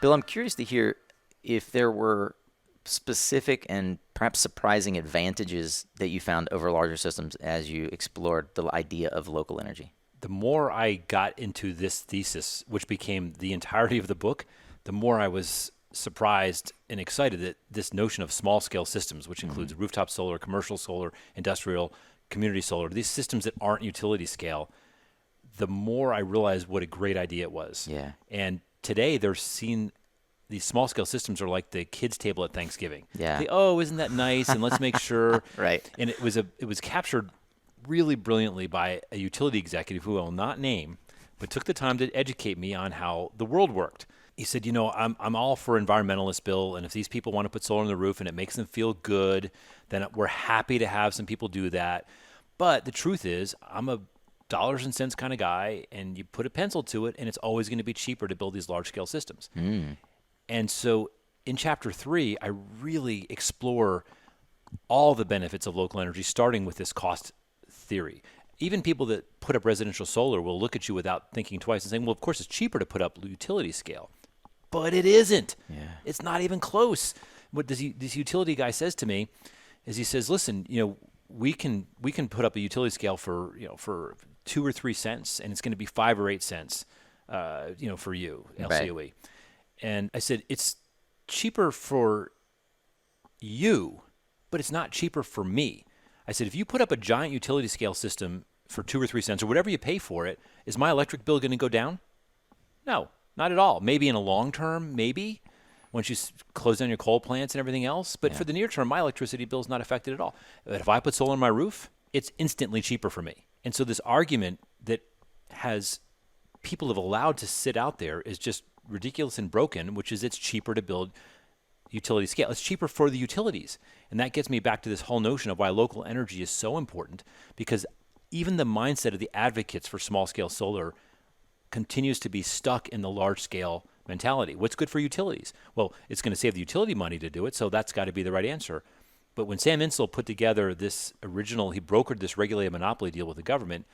Bill, I'm curious to hear if there were specific and perhaps surprising advantages that you found over larger systems as you explored the idea of local energy. The more I got into this thesis, which became the entirety of the book, the more I was surprised and excited that this notion of small scale systems, which includes rooftop solar, commercial solar, industrial, community solar, these systems that aren't utility scale, the more I realized what a great idea it was. Yeah. And today they're seen, these small scale systems are like the kids' table at Thanksgiving. Yeah. Oh, isn't that nice? And let's make sure. Right. And it was captured really brilliantly by a utility executive who I will not name, but took the time to educate me on how the world worked. He said, I'm all for environmentalists, Bill, and if these people want to put solar on the roof and it makes them feel good, then we're happy to have some people do that. But the truth is, I'm a dollars and cents kind of guy, and you put a pencil to it, and it's always going to be cheaper to build these large-scale systems. And so in Chapter 3, I really explore all the benefits of local energy, starting with this cost theory. Even people that put up residential solar will look at you without thinking twice and saying, well, of course, it's cheaper to put up utility scale. But it isn't. Yeah. It's not even close. What this utility guy says to me is he says, listen, we can put up a utility scale for 2 or 3 cents, and it's going to be 5 or 8 cents, for you, LCOE. Right. And I said, it's cheaper for you, but it's not cheaper for me. I said, if you put up a giant utility scale system for 2 or 3 cents or whatever you pay for it, is my electric bill going to go down? No, not at all. Maybe in a long term, maybe once you close down your coal plants and everything else. But for the near term, my electricity bill is not affected at all. But if I put solar on my roof, it's instantly cheaper for me. And so this argument that has people have allowed to sit out there is just ridiculous and broken, which is it's cheaper to build utility scale. It's cheaper for the utilities. And that gets me back to this whole notion of why local energy is so important, because even the mindset of the advocates for small scale solar continues to be stuck in the large scale mentality. What's good for utilities? Well, it's going to save the utility money to do it, so that's got to be the right answer. But when Sam Insel put together this original, he brokered this regulated monopoly deal with the government,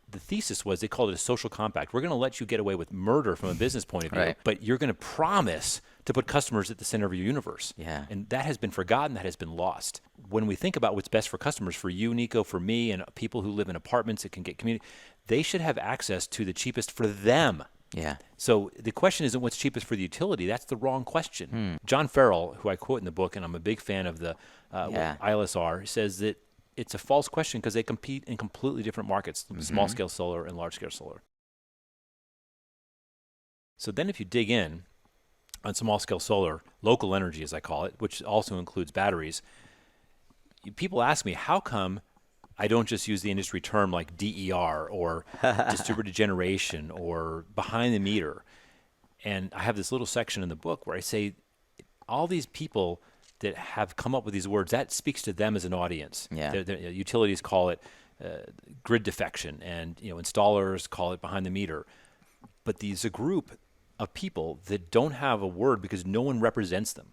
the thesis was, they called it a social compact. We're going to let you get away with murder from a business point of view, Right. but you're going to promise to put customers at the center of your universe. Yeah. And that has been forgotten, that has been lost. When we think about what's best for customers, for you, Nico, for me, and people who live in apartments that can get community, they should have access to the cheapest for them. Yeah. So the question isn't what's cheapest for the utility. That's the wrong question. John Farrell, who I quote in the book, and I'm a big fan of the ILSR, says that it's a false question because they compete in completely different markets, small-scale solar and large-scale solar. So then if you dig in on small-scale solar, local energy as I call it, which also includes batteries, people ask me, how come I don't just use the industry term like DER or distributed generation or behind the meter? And I have this little section in the book where I say all these people that have come up with these words, that speaks to them as an audience. Yeah. Utilities call it grid defection, and installers call it behind the meter. But there's a group of people that don't have a word because no one represents them.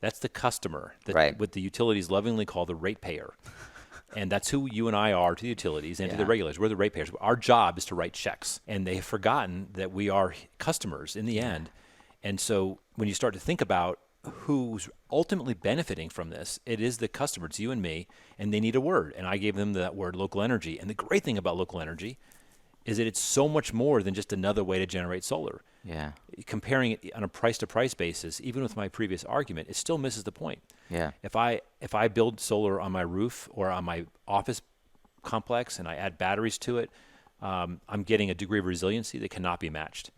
That's the customer, Right. what the utilities lovingly call the ratepayer. And that's who you and I are to the utilities and to the regulators. We're the ratepayers. Our job is to write checks. And they have forgotten that we are customers in the end. And so when you start to think about who's ultimately benefiting from this, it is the customer. It's you and me, and they need a word. And I gave them that word, local energy. And the great thing about local energy is that it's so much more than just another way to generate solar. Yeah. Comparing it on a price-to-price basis, even with my previous argument, it still misses the point. Yeah. If I build solar on my roof or on my office complex and I add batteries to it, I'm getting a degree of resiliency that cannot be matched.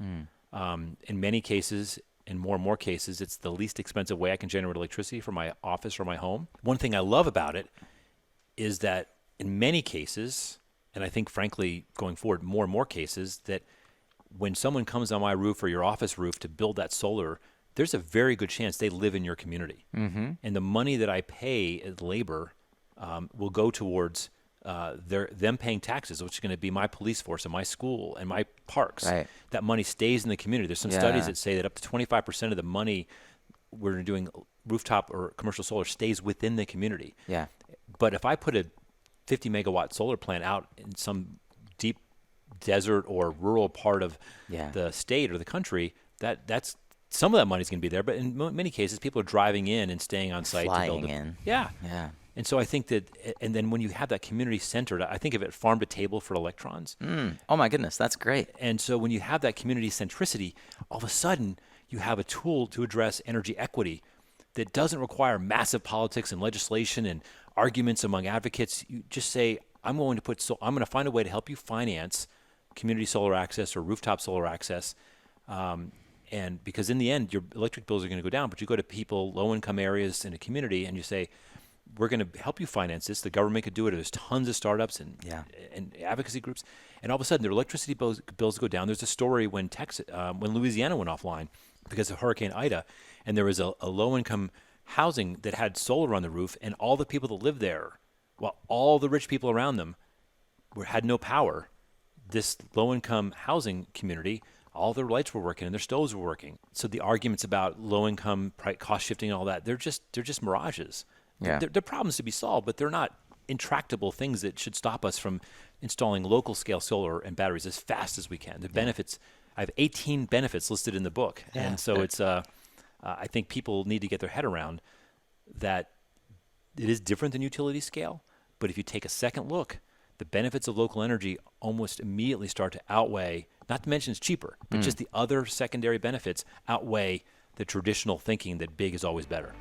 In many cases, in more and more cases, it's the least expensive way I can generate electricity for my office or my home. One thing I love about it is that in many cases, and I think frankly going forward more and more cases, that when someone comes on my roof or your office roof to build that solar, there's a very good chance they live in your community. And the money that I pay as labor will go towards them paying taxes, which is going to be my police force and my school and my parks. Right. That money stays in the community. There's some studies that say that up to 25% of the money we're doing rooftop or commercial solar stays within the community. Yeah. But if I put a 50 megawatt solar plant out in some deep desert or rural part of the state or the country, that's some of that money's going to be there, but in many cases, people are driving in and staying on site to build Flying it. in. Yeah. Yeah. And so I think that, and then when you have that community centered, I think of it farm to table for electrons. Oh my goodness, that's great. And so when you have that community centricity, all of a sudden you have a tool to address energy equity that doesn't require massive politics and legislation and arguments among advocates. You just say, I'm going to find a way to help you finance community solar access or rooftop solar access. And because in the end, your electric bills are going to go down, but you go to people, low-income areas in a community, and you say, we're going to help you finance this. The government could do it. There's tons of startups and advocacy groups. And all of a sudden, their electricity bills go down. There's a story when Louisiana went offline because of Hurricane Ida, and there was a low-income housing that had solar on the roof, and all the people that lived there, while all the rich people around them had no power, this low-income housing community, all their lights were working and their stoves were working. So the arguments about low-income cost shifting and all that, they're just mirages. Yeah. They're problems to be solved, but they're not intractable things that should stop us from installing local-scale solar and batteries as fast as we can. The benefits, I have 18 benefits listed in the book, and so it's I think people need to get their head around that it is different than utility scale, but if you take a second look, the benefits of local energy almost immediately start to outweigh, not to mention it's cheaper, but just the other secondary benefits outweigh the traditional thinking that big is always better.